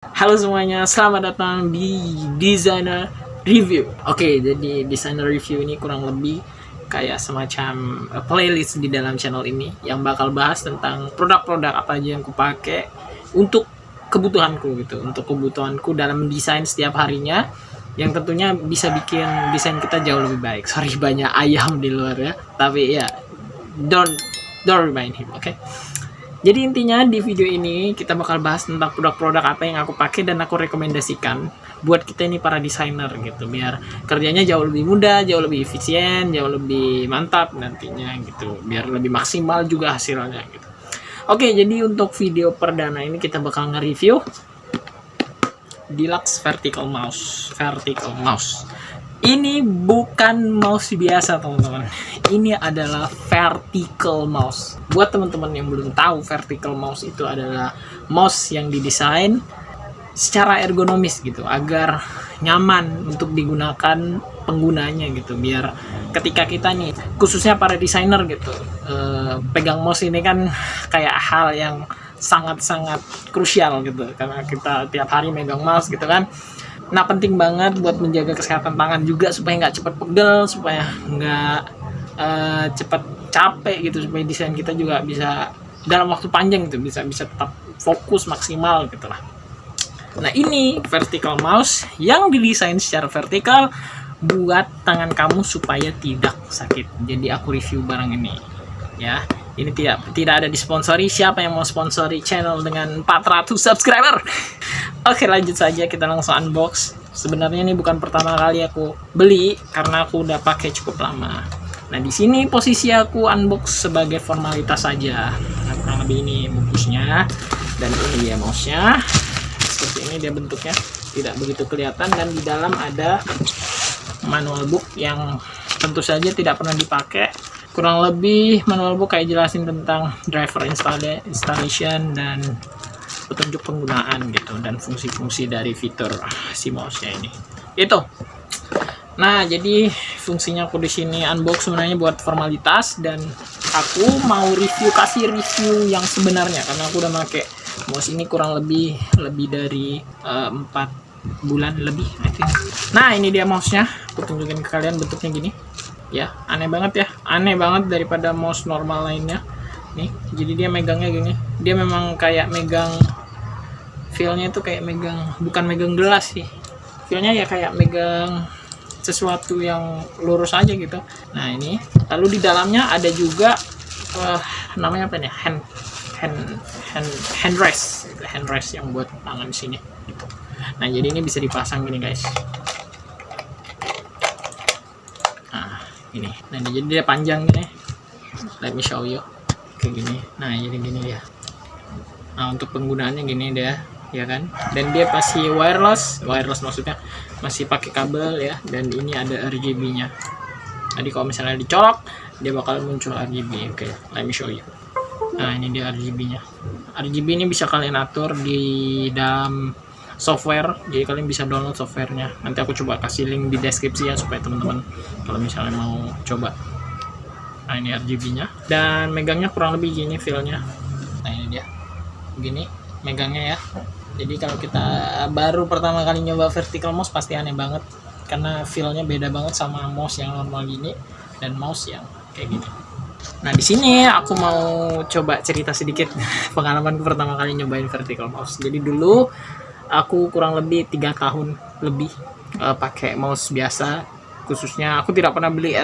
Halo semuanya, selamat datang di Designer Review. Oke, jadi Designer Review ini kurang lebih kayak semacam playlist di dalam channel ini yang bakal bahas tentang produk-produk apa aja yang kupakai untuk kebutuhanku gitu, untuk kebutuhanku dalam desain setiap harinya yang tentunya bisa bikin desain kita jauh lebih baik. Sorry banyak ayam di luar ya, tapi ya don't remind him, oke? Jadi intinya di video ini kita bakal bahas tentang produk-produk apa yang aku pakai dan aku rekomendasikan buat kita ini para desainer gitu, biar kerjanya jauh lebih mudah, jauh lebih efisien, jauh lebih mantap nantinya gitu, biar lebih maksimal juga hasilnya gitu. Oke, jadi untuk video perdana ini kita bakal nge-review Deluxe Vertical Mouse. Ini bukan mouse biasa teman-teman. Ini adalah vertical mouse. Buat teman-teman yang belum tahu, vertical mouse itu adalah mouse yang didesain secara ergonomis gitu, agar nyaman untuk digunakan penggunanya gitu. Biar ketika kita nih, khususnya para desainer gitu, pegang mouse ini kan kayak hal yang sangat-sangat krusial gitu, karena kita tiap hari megang mouse gitu kan. Nah, penting banget buat menjaga kesehatan tangan juga supaya nggak cepat pegel, supaya nggak cepat capek gitu, supaya desain kita juga bisa dalam waktu panjang gitu, bisa tetap fokus maksimal gitu lah. Nah, ini vertical mouse yang didesain secara vertikal buat tangan kamu supaya tidak sakit. Jadi aku review barang ini ya. Ini tidak ada disponsori. Siapa yang mau sponsori channel dengan 400 subscriber? Oke, lanjut saja, kita langsung unbox. Sebenarnya ini bukan pertama kali aku beli karena aku udah pakai cukup lama. Nah, di sini posisi aku unbox sebagai formalitas saja. Nah, kurang lebih ini bungkusnya dan ini dia mouse-nya. Seperti ini dia bentuknya, tidak begitu kelihatan, dan di dalam ada manual book yang tentu saja tidak pernah dipakai. Kurang lebih manual book kayak jelasin tentang driver installation dan petunjuk penggunaan gitu, dan fungsi-fungsi dari fitur si mouse-nya ini. Itu. Nah, jadi fungsinya aku di sini unbox sebenarnya buat formalitas, dan aku mau kasih review yang sebenarnya karena aku udah pakai mouse ini kurang lebih dari 4 bulan lebih, I think. Nah, ini dia mouse-nya. Aku tunjukin ke kalian bentuknya gini. Ya, aneh banget ya. Aneh banget daripada mouse normal lainnya. Nih, jadi dia megangnya gini. Dia memang kayak megang, feel-nya itu kayak megang, bukan megang gelas sih. Feel-nya ya kayak megang sesuatu yang lurus aja gitu. Nah, ini. Lalu di dalamnya ada juga namanya apa nih? Hand rest yang buat tangan di sini gitu. Nah, jadi ini bisa dipasang gini, guys. Ini. Nah, jadi dia panjang gini. Let me show you. Kayak gini. Nah, jadi gini dia. Nah, untuk penggunaannya gini dia, ya kan? Dan dia masih wireless maksudnya masih pakai kabel ya, dan ini ada RGB-nya. Jadi kalau misalnya dicolok, dia bakal muncul RGB. Oke, let me show you. Nah, ini dia RGB-nya. RGB ini bisa kalian atur di dalam software, jadi kalian bisa download softwarenya. Nanti aku coba kasih link di deskripsi ya, supaya teman-teman kalau misalnya mau coba. Nah, ini RGB-nya, dan megangnya kurang lebih gini feel-nya. Nah, ini dia begini megangnya ya. Jadi kalau kita baru pertama kali nyoba vertical mouse pasti aneh banget, karena feel-nya beda banget sama mouse yang normal gini dan mouse yang kayak gini. Nah, di sini aku mau coba cerita sedikit pengalamanku pertama kali nyobain vertical mouse. Jadi dulu aku kurang lebih 3 tahun lebih pakai mouse biasa. Khususnya aku tidak pernah beli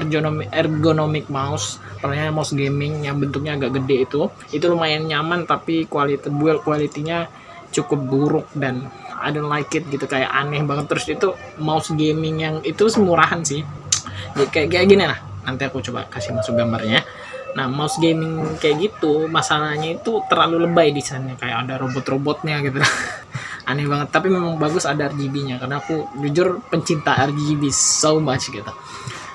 ergonomic mouse, pernah mouse gaming yang bentuknya agak gede itu lumayan nyaman, tapi build quality-nya cukup buruk dan I don't like it gitu, kayak aneh banget. Terus itu mouse gaming yang itu semurahan sih, jadi kayak gini lah, nanti aku coba kasih masuk gambarnya. Nah, mouse gaming kayak gitu masalahnya itu terlalu lebay desainnya, kayak ada robot-robotnya gitu. Aneh banget, tapi memang bagus ada RGB-nya karena aku jujur pencinta RGB so much gitu.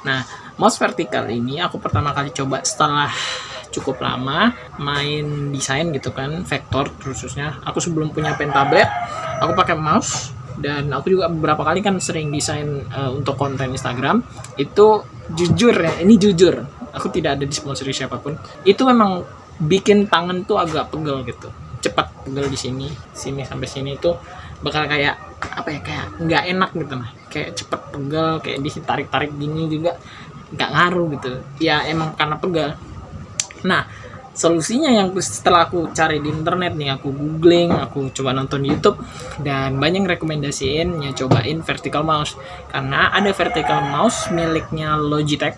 Nah, mouse vertikal ini aku pertama kali coba setelah cukup lama main desain gitu kan, vektor khususnya. Aku sebelum punya pen tablet, aku pakai mouse, dan aku juga beberapa kali kan sering desain untuk konten Instagram. Itu jujur ya, ini jujur, aku tidak ada disponsori siapapun. Itu memang bikin tangan tuh agak pegel gitu, cepat pegel di sini sampai sini tuh bakal kayak apa ya, kayak nggak enak gitu nah, kayak cepet pegal, kayak ditarik-tarik gini juga nggak ngaruh gitu ya, emang karena pegal. Nah, solusinya yang setelah aku cari di internet nih, aku googling, aku coba nonton YouTube, dan banyak rekomendasiin ya cobain vertical mouse, karena ada vertical mouse miliknya Logitech,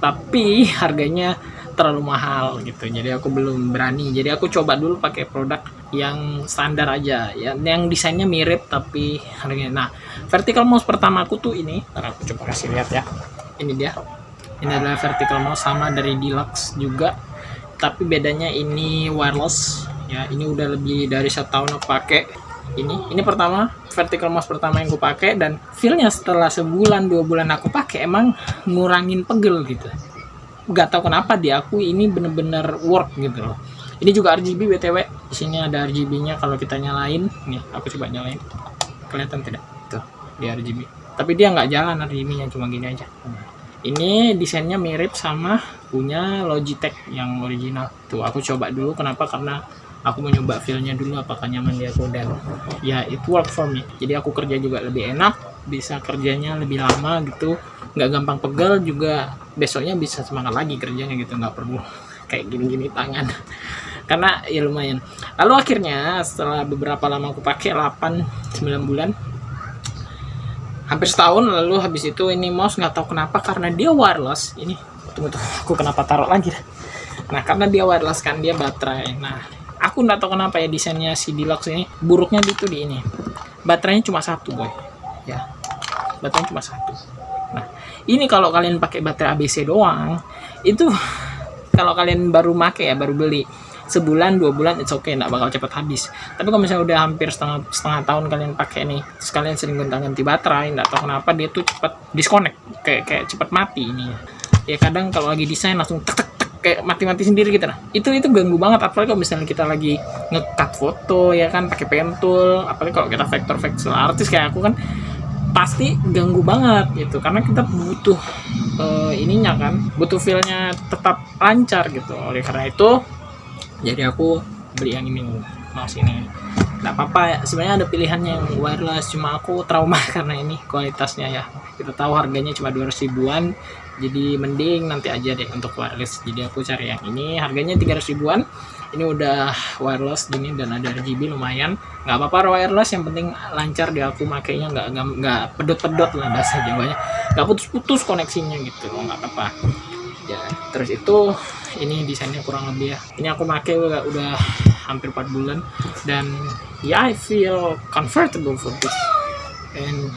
tapi harganya terlalu mahal gitu, jadi aku belum berani. Jadi aku coba dulu pakai produk yang standar aja ya, yang desainnya mirip tapi harganya. Nah, vertical mouse pertama aku tuh ini, ntar aku coba kasih lihat ya, ini dia. Ini adalah vertical mouse, sama dari Deluxe juga, tapi bedanya ini wireless ya. Ini udah lebih dari 1 tahun aku pakai. Ini pertama vertical mouse pertama yang aku pakai, dan feelnya setelah sebulan 2 bulan aku pakai emang ngurangin pegel gitu. Gak tahu kenapa di aku ini bener-bener work gitu loh. Ini juga RGB BTW, di sini ada RGB-nya. Kalau kita nyalain nih, aku coba nyalain, kelihatan tidak tuh di RGB, tapi dia nggak jalan RGB-nya, cuma gini aja. Ini desainnya mirip sama punya Logitech yang original. Tuh aku coba dulu, kenapa? Karena aku mau nyoba feel-nya dulu apakah nyaman di aku, dan ya it work for me. Jadi aku kerja juga lebih enak, bisa kerjanya lebih lama gitu, nggak gampang pegal juga, besoknya bisa semangat lagi kerjanya gitu, nggak perlu kayak gini-gini tangan karena ya lumayan. Lalu akhirnya setelah beberapa lama aku pakai, 8-9 bulan, hampir setahun, lalu habis itu ini mouse nggak tahu kenapa, karena dia wireless. Ini tunggu aku kenapa taruh lagi. Nah, karena dia wireless kan, dia baterai. Nah, aku nggak tahu kenapa ya, desainnya si Deluxe ini buruknya itu di ini, baterainya cuma 1 boy ya, baterainya cuma 1. Nah, ini kalau kalian pakai baterai ABC doang, itu kalau kalian baru make ya, baru beli sebulan 2 bulan it's okay, nggak bakal cepat habis. Tapi kalau misalnya udah hampir setengah tahun kalian pakai nih, terus kalian sering gonta-ganti baterai, nggak tahu kenapa dia tuh cepat disconnect, kayak cepat mati ini ya. Kadang kalau lagi desain langsung tek tek tek, kayak mati sendiri gitu. Nah, itu ganggu banget, apalagi kalau misalnya kita lagi nge-cut foto ya kan, pakai pen tool, apalagi kalau kita vector artis kayak aku kan, pasti ganggu banget gitu, karena kita butuh ininya kan, butuh feel-nya tetap lancar gitu. Oleh karena itu, jadi aku beli yang ini, mouse ini. Nggak apa-apa ya, sebenarnya ada pilihannya yang wireless, cuma aku trauma karena ini kualitasnya ya. Kita tahu harganya cuma 200 ribuan, jadi mending nanti aja deh untuk wireless. Jadi aku cari yang ini, harganya 300 ribuan. Ini udah wireless gini dan ada RGB, lumayan. Nggak apa-apa wireless, yang penting lancar di aku makainya, nggak pedot-pedot lah bahasa Jawanya, nggak putus-putus koneksinya gitu, nggak apa-apa ya. Terus itu ini desainnya kurang lebih ya, ini aku pakai udah hampir 4 bulan, dan ya I feel comfortable for this, and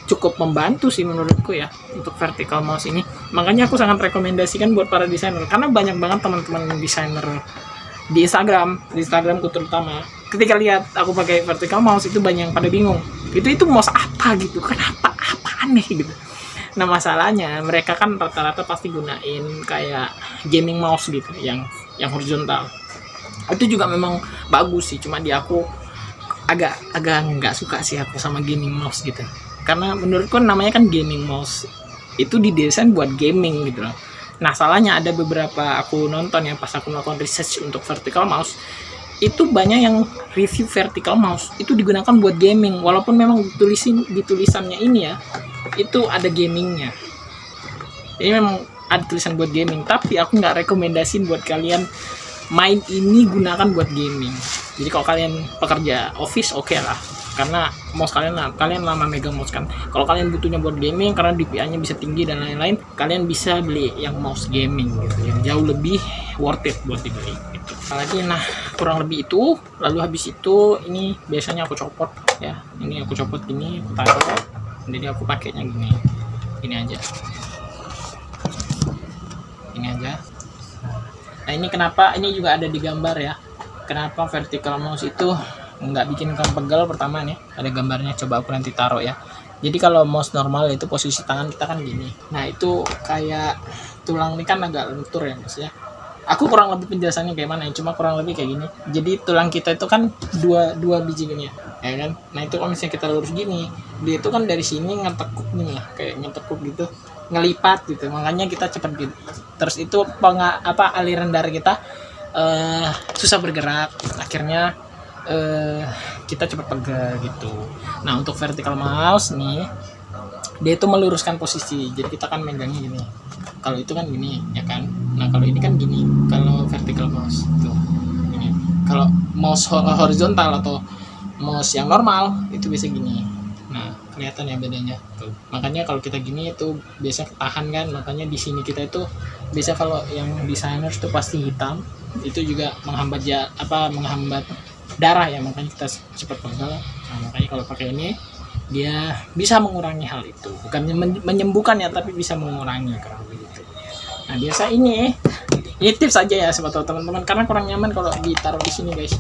cukup membantu sih menurutku ya untuk vertical mouse ini. Makanya aku sangat rekomendasikan buat para desainer, karena banyak banget teman-teman desainer di Instagramku terutama, ketika lihat aku pakai vertical mouse itu banyak yang pada bingung, itu mouse apa gitu, kenapa, apa aneh gitu. Nah, masalahnya mereka kan rata-rata pasti gunain kayak gaming mouse gitu, yang horizontal. Itu juga memang bagus sih, cuma di aku agak nggak suka sih aku sama gaming mouse gitu, karena menurutku namanya kan gaming mouse, itu didesain buat gaming gitu loh. Nah, salahnya ada beberapa aku nonton yang pas aku melakukan research untuk vertical mouse, itu banyak yang review vertical mouse itu digunakan buat gaming, walaupun memang di tulisannya ini ya, itu ada gamingnya. Ini memang ada tulisan buat gaming, tapi aku nggak rekomendasiin buat kalian main ini gunakan buat gaming. Jadi kalau kalian pekerja office oke lah, karena mouse kalian lama megang mouse kan. Kalau kalian butuhnya buat gaming karena DPI-nya bisa tinggi dan lain-lain, kalian bisa beli yang mouse gaming gitu, yang jauh lebih worth it buat dibeli gitu. Lagi nah, kurang lebih itu. Lalu habis itu ini biasanya aku copot ya. Ini aku copot gini, aku taruh. Jadi aku pakainya gini aja. Ini aja. Nah, ini kenapa ini juga ada di gambar ya. Kenapa vertical mouse itu nggak bikin kamu pegal? Pertama nih ada gambarnya, coba aku nanti taruh ya. Jadi kalau mouse normal itu posisi tangan kita kan gini. Nah, itu kayak tulang ini kan agak lentur ya Mas ya. Aku kurang lebih penjelasannya kayak mana ya, cuma kurang lebih kayak gini. Jadi tulang kita itu kan dua biji gini ya kan. Nah, itu kalau misalnya kita lurus gini, dia itu kan dari sini ngetekuk nih ya, kayak ngetekuk gitu, ngelipat gitu. Makanya kita cepat gitu. Terus itu aliran darah kita susah bergerak. Akhirnya kita cepat pegal gitu. Nah untuk vertical mouse nih, dia itu meluruskan posisi, jadi kita kan megangnya gini. Kalau itu kan gini ya kan. Nah kalau ini kan gini, kalau vertical mouse tuh gini. Kalau mouse horizontal atau mouse yang normal itu bisa gini. Nah kelihatan ya bedanya tuh. Makanya kalau kita gini itu biasa ketahan kan, makanya di sini kita itu biasa kalau yang desainer itu pasti hitam, itu juga menghambat menghambat darah ya, makanya kita cepat pegal. Nah makanya kalau pakai ini dia bisa mengurangi hal itu, bukan menyembuhkan ya, tapi bisa mengurangi kurang begitu. Nah biasa ini tips saja ya sobat teman-teman, karena kurang nyaman kalau ditaruh di sini guys.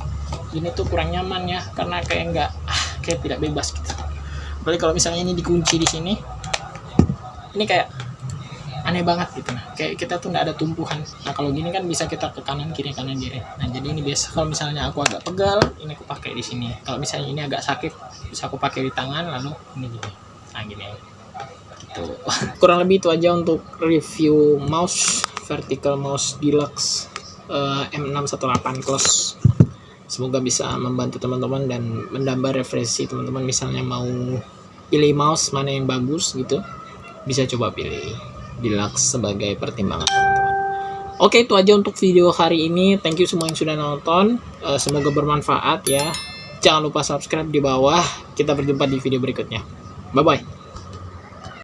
Ini tuh kurang nyaman ya, karena kayak kayak tidak bebas gitu. Apalagi kalau misalnya ini dikunci di sini, ini kayak aneh banget gitu. Nah kayak kita tuh nggak ada tumpuhan. Nah kalau gini kan bisa kita ke kanan kiri. Nah jadi ini biasa kalau misalnya aku agak pegal, ini aku pakai di sini. Kalau misalnya ini agak sakit, bisa aku pakai di tangan, lalu ini gini. Nah gini gitu. Kurang lebih itu aja untuk review mouse vertical mouse deluxe M618 Close. Semoga bisa membantu teman-teman dan menambah referensi teman-teman. Misalnya mau pilih mouse mana yang bagus gitu, bisa coba pilih deluxe sebagai pertimbangan teman-teman. Oke, itu aja untuk video hari ini. Thank you semua yang sudah nonton. Semoga bermanfaat ya. Jangan lupa subscribe di bawah. Kita berjumpa di video berikutnya. Bye bye.